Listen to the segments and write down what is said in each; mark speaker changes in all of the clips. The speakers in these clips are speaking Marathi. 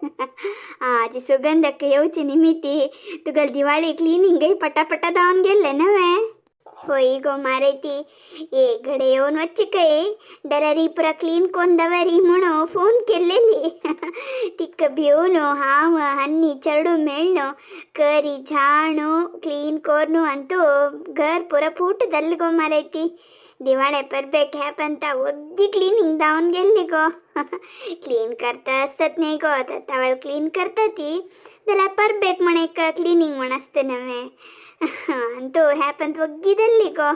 Speaker 1: आज सुगंधक येऊची निमित्ती तुगल दिवाळी क्लिनिंग पटापटा जाऊन गेले नव्हे. होई गो मारे ती ये घडे येऊन वच्ची काही डलरी पुरा क्लीन कोण दवरी म्हणून फोन केलेली. तिक्क भिवूनु हाव हन्नी चरडू मेळणो करी झाणू क्लीन कोरनु ಅಂತೂ घर पुरा फूट दल्ली गो मारे ती. दिवाळे परबेक हॅपंत ಒಗ್ಗಿ क्लिनिंग जाऊन गेली गो. क्लीन करता असतात नाही गो तवळ क्लीन करता ती त्याला परबेक म्हणे क्लिनिंग म्हण असते नव्हे. ಅಂತೂ ಹ್ಯಾಪಂತ ಒಗ್ಗಿದಲ್ಲಿ ಗೋ.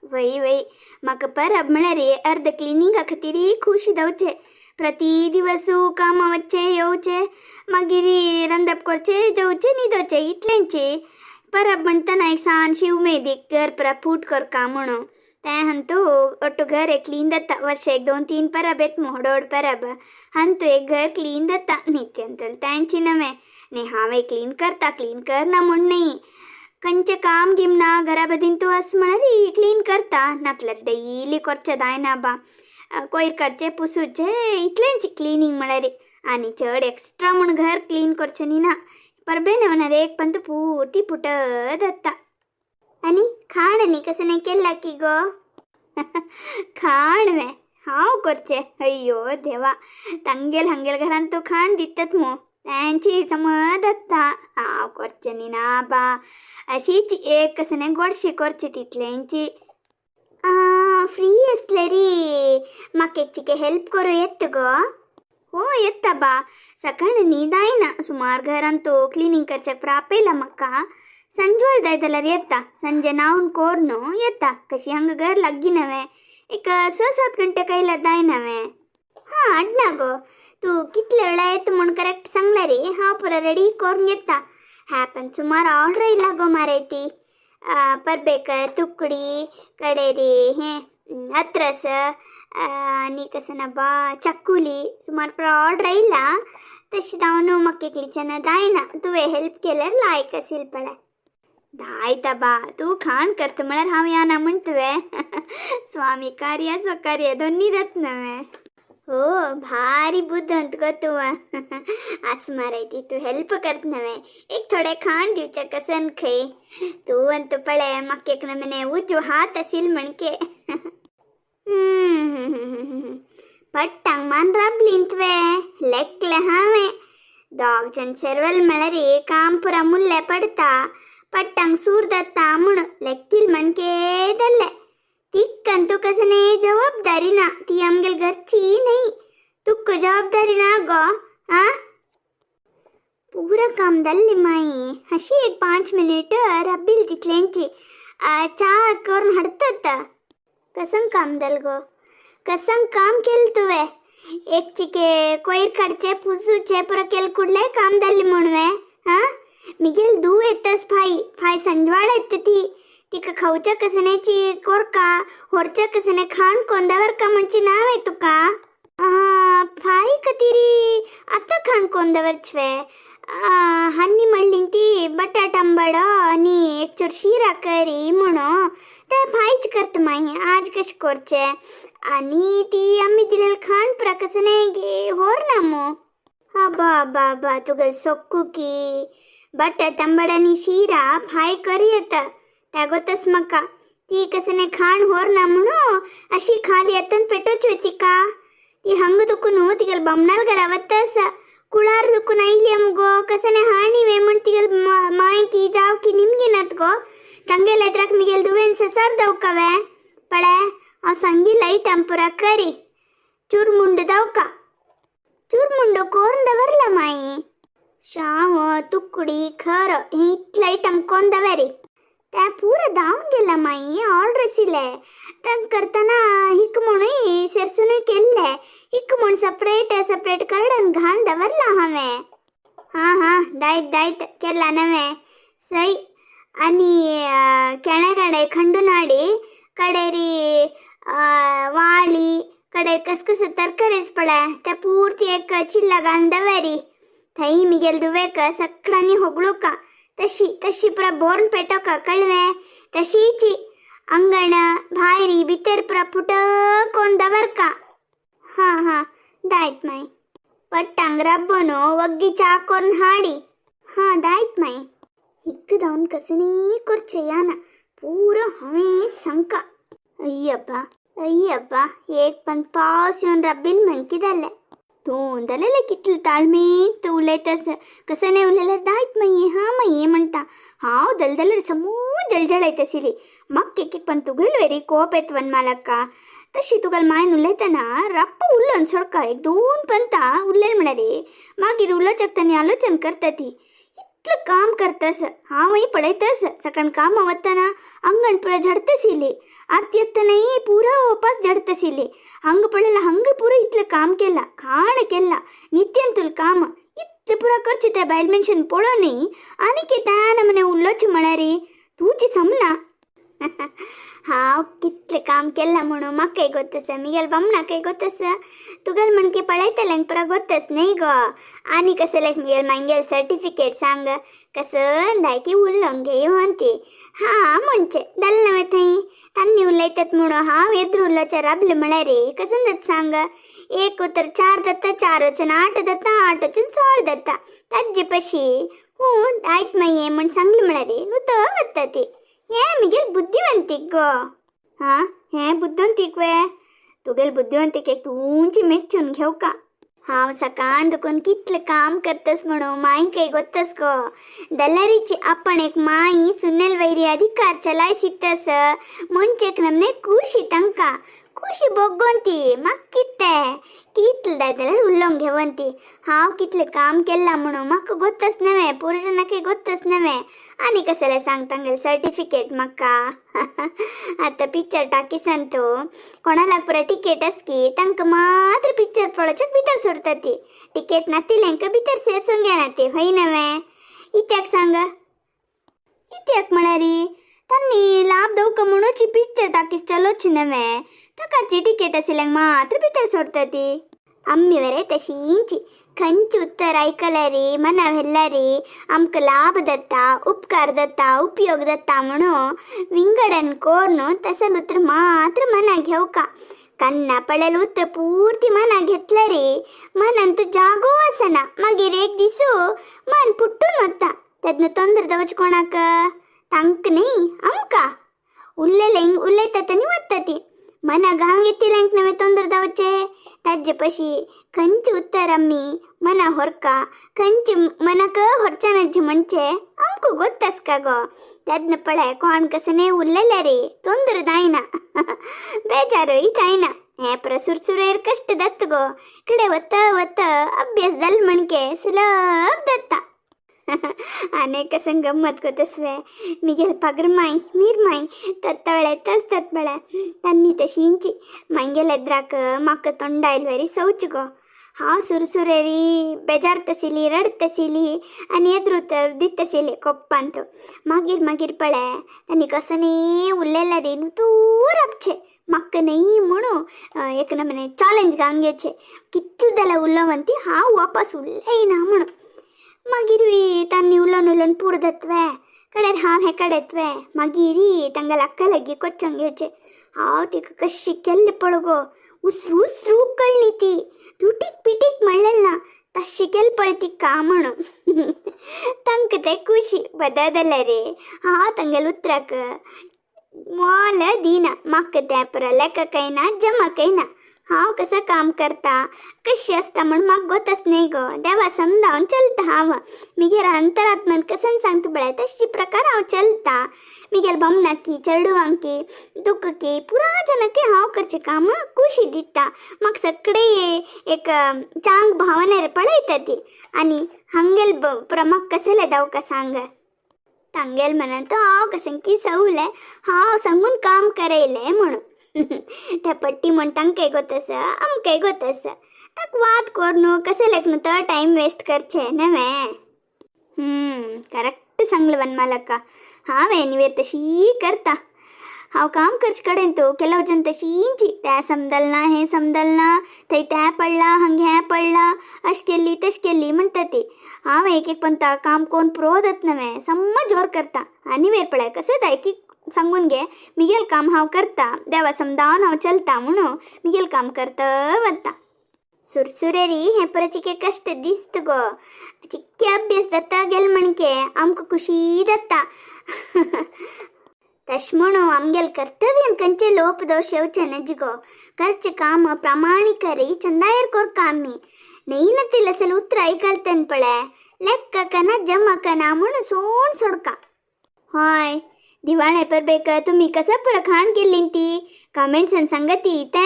Speaker 1: वई वई म्हाका परब म्हळ्यार अर्ध क्लिनिंग खातीर खुशी जावचे. प्रति दिवसू कामा वच्चे येवचे मागीर रंदप करचे जेवचे न्हिदोचे इतलेंचे. परब म्हणटना एक सानशी उमेद एक घर पुरा फूट करका म्हणून तें हंतू ಒಟ್ಟು घर क्लीन जाता. वर्ष एक 2-3 परब येत मोडोड परब हंतू एक घर क्लीन जाता नित्य अंतल तांची नवे ने हांवें क्लीन करना म्हण नाही. कंचे काम गिम ना घरा बदीन तू अस म्हणारी क्लीन करता नातल्यार डेली करचे दायना बा. कोयर काडचे पुसूचे इतलेंच क्लिनिंग म्हळ्यार आनी चड एक्स्ट्रा म्हण घर क्लीन करचे न्ही ना. परबेन म्हणारे एक पंत पूर्ती फुटत जाता. आनी खाण न्ही कसं नाही केला की गो. खाण वे हांव करचे अय्यो देवा. तांगेल हांगेल घरान तू खाण दितात मो त्यांची समज जाता हांव करचे न्ही ना बा. अशीच एक कसं नाही गोडशी करचे तितल्यांची. फ्री असले री म्हाका एक चिके हेल्प करू येत गो. हो येता बा. सकाळ न्हीद आयना सुमार घरान तो क्लिनिंग करच्याक प्रापयला म्हाका. संजवाळ जाय जाल्यार येता. संजे नावन कोरनो येता. कशी हांगा घर लागी नवे एक 6-7 घंटे कायला जाय नवे. हां अडना गो. तू कितले वेळा येता म्हण करेक्ट सांगला रे हांव पुरा रेडी करून येता. हॅपन सुमार ऑर्डर येयला गो मारे ती. परबेक तुकडी कडेरी हें अत्रस आनी कसं ना बा चकुली सुमार पुरा ऑर्डर येयला. तशी जावन म्हाका एकलीच्यान जायना. तुवें हेल्प केल्यार लायक असेल पळय. दायता बा तू खाण करता म्हळ्यार हांव याना म्हण तुवें. स्वामी कार्य स्वकार्य दोन्ही जात नवे. हो भारी बुद्धंत गो तू. आस मारायती तू हेल्प करत नवे एक थोडे खाण दिवचे कसन खंय. तू अंत पळय म्हाका एक नमने उजो हात असील म्हणके. पट्टांग मान राबलीं तुवें लेकले हांवें. 2 जण सेरवल म्हळ्यार काम पुरा मुल्ले पडता. पट्टांग सूर जाता म्हूण लेक्कील म्हणके दल्ले. तिक्कन तू कसं नाही जबाबदारी ना ती आमगेल घरची नाही. तुक्क जबाबदारी ना गो. हां पुरा काम दल्ली माई. अशी एक 5 मिनिट रब्बील तितल्यांची चा करून हाडतात. कसं काम दल गो. कसं काम केलं तुवें. एक चिके कोयर काडचे पुसूचे पुरा केल कुडले काम दल्ली म्हणवे. हां मिगेल दू येतस फाय संजवाळ येत ती. तिका खाऊच्या कसण्याची कोरका होरच्या कसने खाण कोंदावर का म्हणची नाव आहे तुका. फाय कतिरी आता खाण कोंदावरचवे हन्नी म्हणली ती बटाट आंबड आणि एक चूर शिरा करी म्हणून ते फायच करत माई. आज कशे करचे आणि ती आम्ही दिलेलं खाण पुरा कसं नाही गे होर ना मो. हा बा तुगल सोक्कू की बटाट आंबड आणि शिरा फाय करी येता त्या गोतस म्हाका. ती कसने खाण होर ना म्हणून अशी खाली येतन पेटोच होती का. ती हंग दुखून तिगल बमनाल घरावतस कुळार दुखून आयली मुगो कसने हाणी वे म्हण तिगल माय की जाव की निमगिनात गो. ತಂಗೆಲ್ಲ ಎದ್ರಾಕ ಮಿಗೆಲ್ ದುವೆನ್ ಸಸಾರ್ ದೌಕವೆ ಪಡೆ ಆ ಸಂಗಿ ಲೈಟ್ ಅಂಪುರ ಕರಿ ಚುರ್ಮುಂಡು ದೌಕ ಚುರ್ಮುಂಡು ಕೋರ್ಂದವರ್ಲ ಮಾಯಿ ಶಾವ ತುಕ್ಕುಡಿ ಖರ ಹಿಟ್ ಲೈಟ್ ಅಂಕೊಂಡವರಿ त्या पुरा धावून गेला माई. ऑर्डर आशिल्ले तांक करतना हिक म्हणून सेरसुनूय केल्ले. हिक म्हण सेपरेट करडन घालून दवरला हांवें. हां डायट केला नवे सई आनी केळेगाडे खंडुनाडी कडेरी वाळी कडेर कसकस तरकारीच पडे त्या पूर्ती एक चिल्ला घालून दवरी. थंय मिगेल दुवेक सगळ्यांनी होगळूका तशी पुरा बोर्न पेटोका कळवे तशीची अंगण भायरी भितर पुरा फुटकोन दवरका. हां दायत माई पट्टांग रब्बनो वग्गी चाकोर्न हाडी हाँ दायत माई हिक्कदवन कसनी कोर्चे याना पूरा हमें संका अय्यब्बा एक पण पाऊस येऊन रब्बिल म्हणकीदाले तोंडाला कितलं ताळमेत उलयतस कसं नाही उलयला दायत माई म्हणता हाव दलदल समू जळजळायतसिली मग एक पण तुगल वेरी कोप येतवन मालक्का तशी तुगल मायन उलयतना रप्प उल्लन सोडका एक दोन पंता उरलेल म्हणारे मागीर उलोचकतानी आलोचन करता ती इतलं काम करतस हावही पडयतस सकण काम आवत्ताना अंगण पुरा झडतसिली आरती नाही पुरा वापस झडतसिली हंग पडलेला हंग पुरा इतलं काम केला खाण केला नित्यंतुल काम इतलं पुरा करची त्या बायल मेन्शन पळो नाही आणि की त्या नमने उल्लोच म्हणारी तुझी समना हाव कितलं काम केला म्हणून मग काही गोतस मिगेल बमना काही गोतस तुगल म्हणके पळायतलं पुरा गोतस नाही ग आणि कसं लाईक मिगेल मांगेल सर्टिफिकेट सांग कसं दायकी उल्लंग घे म्हणते हा म्हणचे दल नव्हे थई तन्नी उलयतात म्हणून हाव एद्र उल्लोच्या राबले म्हणारे कसं दत सांग एक उतर 4 दत्ता 4 वचन 8 दत्ता 8 वचन 16 दत्ता तज्जे पशी दायत माई म्हण सांगली म्हणारे नु तर वत्ता ते हे मिगेल बुद्धिवंतिक ग हा हे बुद्धिवंतिक वे तुगेल बुद्धिवंतिक एक तुंची मेಚ್ಚून घेऊ का हाव सकाळ दुखून कितलं काम करतस म्हणून माई काही गोतस ग दलारीची आपण एक माई सुनेल वैरी अधिकार चलाय सितस म्हणचेक नमने खुशी तंका खुशी बोगोंती मग कितलं दादला उल्लंग घेवंती हाव कितलं काम केला म्हणून मग गोतस नव्हे पुरुषांना काही गोतस नव्हे आणि कशाला सांगतांगेल सर्टिफिकेट मक्का आता पिक्चर टाकी सांगतो कोणाला पुरा तिकीट असकी तंक मात्र पिक्चर पळोचक भितर सोडता ती तिकीट ना तिलेंक भितर सेर्सून घ्या ना ते होई नव्हे इत्याक सांग इत्याक म्हणारी तन्नी लाभ दौक म्हणूची पिक्चर टाकीस चलोची नव्हे तकाची तिकीट असेलेंक मात्र भितर सोडता ती अम्मी वरे तशी इंची खंच उत्तर ऐकला रे मना व्हेल्ला रे आमक लाभ दत्ता उपकार दत्ता उपयोग दत्ता म्हणून विंगडन कोरनो तसल उत्तर मात्र मना घेऊ का कन्ना पडेल उत्तर पूर्ती मना घेतलं रे मनंतू जागो असना मागीर एक दिसू मन पुट्टून होता त्यातनं तोंदर दवच कोणाक तांक नाही आमका उल्लेलेंग उल्लेता तनी वत्ता ती मना गाव घेतलेंक नव्हे तोंदर दवचे ताजे पशी खंच उत्तर अम्मी मना ಹೊರ್ಕ खंच मनक ಹೊರ್ಚನಜ್ಜಿ ಮುಂಚೆ आमको गोतस का गो त्यातनं पडाय कोण कसने उरलेल्या रे तोंदर दायना बेजारो इथायना हे प्रसुरसुरेर कष्ट दत्त गो कडे वत अभ्यास दल म्हणके सुलभ दत्ता अनेक संग गम्मत गोतस्वे मिगेल पगर माई मीर माई तत्तवळे तत्बळे तन्नी तशींची मांगेल एद्राक मक्क तोंडायल वेरी सौच गो हाव सुरसुरेरी बेजारतसिली रडतसिली आणि एद्रू तर दिತ್ತसिली कोप्पांत मागीर पळे तन्नी कसने उरलेला रे नु तूर अपचे मक्क नाही म्हणू एक नमने ಚಾಲೆಂಜ್ गावन घ्यायचे कितल दला उल्लवंती हाव वापस उल्लेना म्हणू मागीर तन्नी उल्लन पूर दत्वे कडेर हाव हे कडेत्वे मागीरी ತಂಗಲ अक्का लगी कोच्चंग घ्यायचे हाव तिका कशी केल्ले पळो गो उसरू कळली ती तुटीक पिटीक म्हणलेल ना तशी केल पळती का म्हणून तंक ते खुशी बददले रे हाव ತಂಗल उतराक मोल दीना मक्क ते पुरा लेखकैना जमकैना हाव कसं काम करता कशी असता म्हण म्हाका गोतच नाही गो देवा समजावन चलता हाव मिगेर अंतरात्मन कसन सांगता बळे तशी प्रकार हांव चलता मिगेल बमनाकी चेडवांकी दुखकी पुरा जनके हांव करचे काम खुशी दिता म्हाका सगळे एक चांग भावनेर पळयता ती आनी हंगेल पुरा म्हाका कसले दावका सांग तांगेल म्हणून तो हांव कसन की सवले हांव सांगून काम करयले म्हणून त्या पट्टी म्हण तांकां गोतस आमकां गोतस ताक वाद कोर न्हू कशें लेक न्हू तो टायम वेस्ट करचे नव्हे करेक्ट सांगलें वनमालक्का हांवें निवेर तशी करता हांव काम करचे कडेन तूं केलो वचन तशींची तें समजल ना हें समजल ना थंय तें पडलां हांगा हें पडलां अशें केल्ली तशें केल्ली म्हणटा ती हांव एक पंता काम कोण पुरो जात नव्हे सम्म जोर करता आनी वेर पळय कशें दायकी सांगून घे मिगेल काम हांव करता देवा समजावन हांव चलता म्हणून मिगेल काम करता वता सुरसुरे री हे परचिके कष्ट दिसत गो चिक्के अभ्यास दत्ता गेल म्हणके आमक खुशी दत्ता तश म्हणू आमगेल कर्तव्य कंचे लोप दोष येवचे नजगो करचे काम प्रामाणिकरी चंदायर कोर कामी नैनतील असल उत्तर ऐकलतन पळे लेಕ್ಕ कना जमा कना म्हणून सोन सोडका होय दिवाळे परबेक तुम्ही कसा पुरा खाण केली ती कमेंट्स अन संगती ते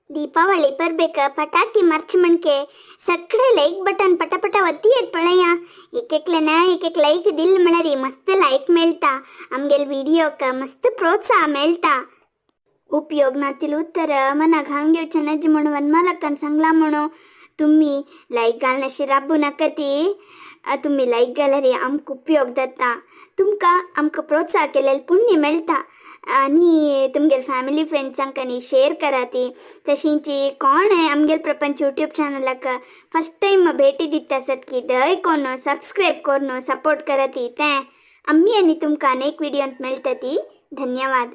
Speaker 1: दीपावಳಿ परबेक पटाकी मर्च म्हणके सगळे लाईक बटन पटापटा वत्ती येत पळया एक लाईक दिल म्हणरी मस्त लाईक मिळता आमगेल व्हिडिओक मस्त प्रोत्साह मिळता उपयोगनातील उत्तर मना घांगेवचे नज म्हणून वनमालकन सांगला म्हणून तुम्ही लाईक घालनाशी राबू नका ती तुम्ही लाईक घालरी आमक उपयोग जाता तुमका आमक प्रोत्साह केलेलं पुण्य मिळता आणि तुमगेल फॅमिली फ्रेंड्सांक नी शेअर करा ती तशींची कोण आहे आमगेल प्रपंच यूट्यूब चॅनलाक फर्स्ट टाइम भेटी दिता आसत की दय कोण सबस्क्राईब करून सपोर्ट करा ती ते आम्ही आणि तुमका अनेक व्हिडिओत मिळता ती धन्यवाद.